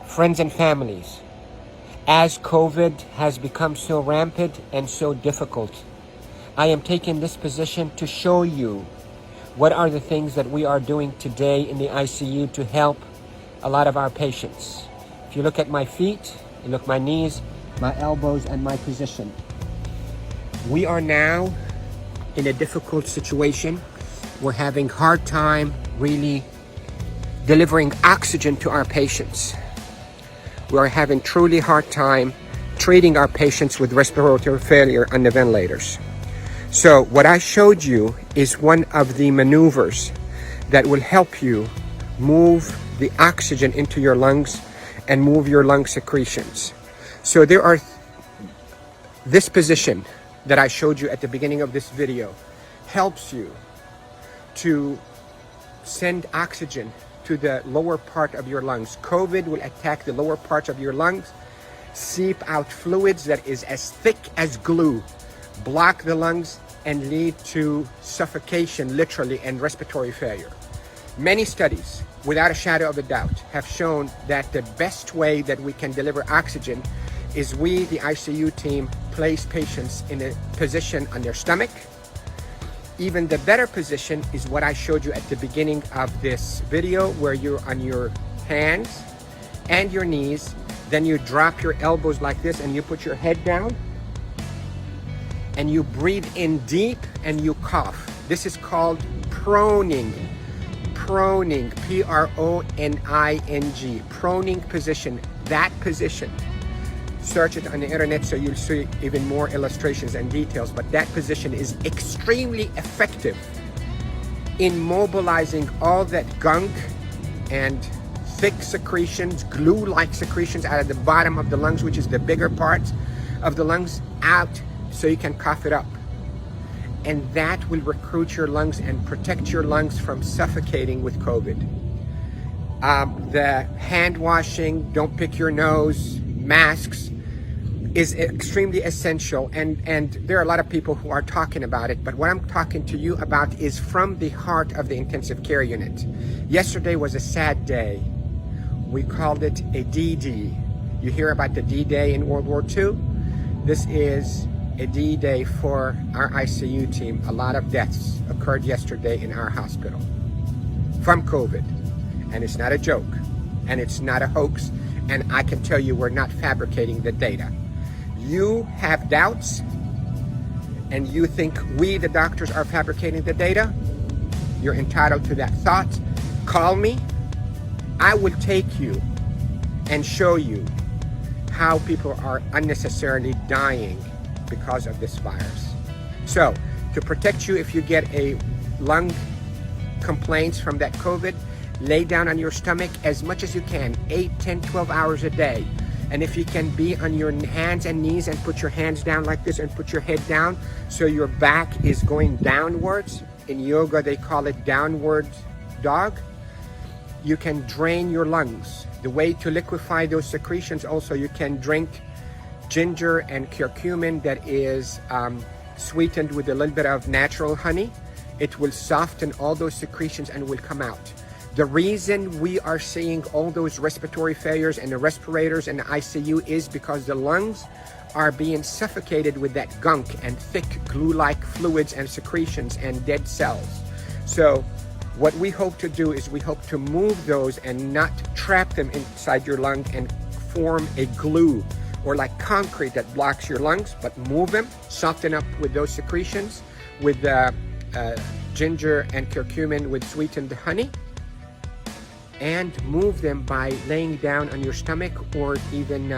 Friends and families, as COVID has become so rampant and so difficult, I am taking this position to show you what are the things that we are doing today in the ICU to help a lot of our patients. If you look at my feet, you look at my knees, my elbows, and my position. We are now in a difficult situation. We're having hard time really delivering oxygen to our patients. We are having truly hard time treating our patients with respiratory failure on the ventilators. So what I showed you is one of the maneuvers that will help you move the oxygen into your lungs and move your lung secretions. So there are this position that I showed you at the beginning of this video helps you to send oxygen to the lower part of your lungs. COVID will attack the lower parts of your lungs, seep out fluids that is as thick as glue, block the lungs, and lead to suffocation, literally, and respiratory failure. Many studies, without a shadow of a doubt, have shown that the best way that we can deliver oxygen is we, the ICU team, place patients in a position on their stomach. Even the better position is what I showed you at the beginning of this video, where you're on your hands and your knees. Then you drop your elbows like this and you put your head down and you breathe in deep and you cough. This is called proning. Proning, P-R-O-N-I-N-G, proning position. That position, search it on the internet so you'll see even more illustrations and details, but that position is extremely effective in mobilizing all that gunk and thick secretions, glue-like secretions out of the bottom of the lungs, which is the bigger parts of the lungs, out so you can cough it up. And that will recruit your lungs and protect your lungs from suffocating with COVID. The hand washing, don't pick your nose, masks is extremely essential. And there are a lot of people who are talking about it, but what I'm talking to you about is from the heart of the intensive care unit. Yesterday was a sad day. We called it a D-Day. You hear about the D-Day in World War II? This is a D-Day for our ICU team. A lot of deaths occurred yesterday in our hospital from COVID. And it's not a joke, and it's not a hoax, and I can tell you we're not fabricating the data. You have doubts, and you think we, the doctors, are fabricating the data. You're entitled to that thought. Call me. I will take you and show you how people are unnecessarily dying because of this virus. So, to protect you if you get a lung complaints from that COVID, lay down on your stomach as much as you can, 8, 10, 12 hours a day. And if you can be on your hands and knees and put your hands down like this and put your head down so your back is going downwards. In yoga, they call it downward dog. You can drain your lungs. The way to liquefy those secretions also, you can drink ginger and curcumin that is sweetened with a little bit of natural honey. It will soften all those secretions and will come out. The reason we are seeing all those respiratory failures and the respirators in the ICU is because the lungs are being suffocated with that gunk and thick glue-like fluids and secretions and dead cells. So what we hope to do is we hope to move those and not trap them inside your lung and form a glue or like concrete that blocks your lungs, but move them, soften up with those secretions with ginger and curcumin with sweetened honey, and move them by laying down on your stomach or even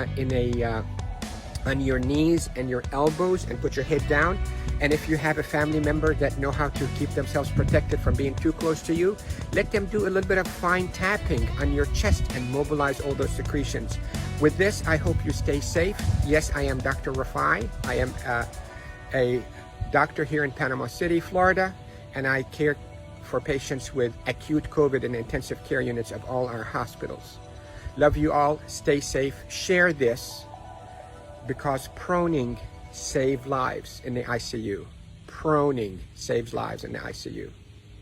on your knees and your elbows and put your head down. And if you have a family member that know how to keep themselves protected from being too close to you, let them do a little bit of fine tapping on your chest and mobilize all those secretions. With this, I hope you stay safe. Yes, I am Dr. Rafai. I am a doctor here in Panama City, Florida, and I care for patients with acute COVID in intensive care units of all our hospitals. Love you all. Stay safe. Share this because proning saves lives in the ICU. proning saves lives in the ICU.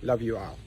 Love you all.